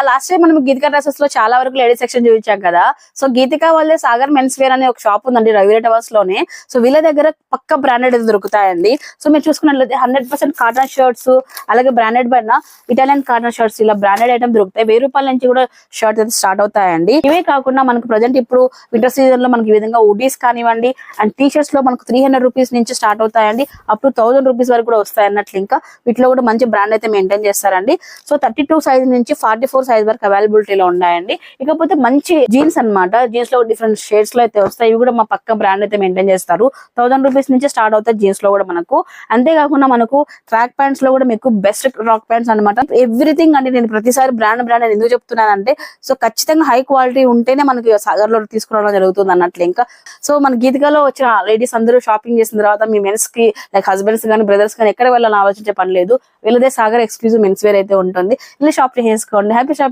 Last time మనం Geetika dresses లో చాలా వరకు లేడీస్ సెక్షన్ చూపించాం కదా. సో గీతికా వాళ్ళే సాగర్ మెన్స్ వేర్ అనే ఒక షాప్ ఉందండి రవి టవర్స్ లోనే. సో వీళ్ళ దగ్గర పక్క బ్రాండెడ్ అయితే దొరుకుతాయండి. సో మీరు చూసుకున్నట్లయితే 100% కాటన్ షర్ట్స్, అలాగే బ్రాండెడ్ పైన ఇటాలియన్ కాటన్ షర్ట్స్, ఇలా బ్రాండెడ్ ఐటమ్ దొరుకుతాయి. 1000 రూపాయల నుంచి కూడా షర్ట్స్ అయితే స్టార్ట్ అవుతాయండి. ఇవే కాకుండా మనకు ప్రజెంట్ ఇప్పుడు వింటర్ సీజన్ లో మనకి ఈ విధంగా ఉడీస్ కానివ్వండి అండ్ టీ షర్ట్స్ లో మనకు 300 రూపీస్ నుంచి స్టార్ట్ అవుతాయండి. అప్ టు 1000 రూపీస్ వరకు కూడా వస్తాయి అన్నట్లు. ఇంకా వీటిలో కూడా మంచి బ్రాండ్ అయితే మెయింటైన్ చేస్తారండి. సో 32 సైజ్ నుంచి 44 సైజ్ వరకు అవైలబిలిటీలో ఉన్నాయండి. ఇకపోతే మంచి జీన్స్ అన్నమాట. జీన్స్ లో డిఫరెంట్ షేడ్స్ లో అయితే వస్తాయి. ఇవి కూడా మా పక్క బ్రాండ్ అయితే మెయింటైన్ చేస్తారు. 1000 రూపీస్ నుంచి స్టార్ట్ అవుతాయి జీన్స్ లో కూడా మనకు. అంతేకాకుండా మనకు ట్రాక్ ప్యాంట్స్ లో కూడా మీకు బెస్ట్ రాక్ ప్యాంట్స్ అనమాట. ఎవ్రీథింగ్ అండి. నేను ప్రతిసారి బ్రాండ్ ఎందుకు చెప్తున్నానంటే, సో ఖచ్చితంగా హై క్వాలిటీ ఉంటేనే మనకి సాగర్ లో తీసుకురావడం జరుగుతుంది అన్నట్లు. ఇంకా సో మన గీతికలో వచ్చిన లేడీస్ అందరూ షాపింగ్ చేసిన తర్వాత మీ మెన్స్ కి లైక్ హస్బెండ్స్ కానీ బ్రదర్స్ కానీ ఎక్కడ వెళ్ళాలని ఆలోచించే పని లేదు. వీళ్ళదే సాగర్ ఎక్స్క్లూజివ్ మెన్స్ వేర్ అయితే ఉంటుంది. ఇలా షాప్ చేసుకోండి. హ్యాపీ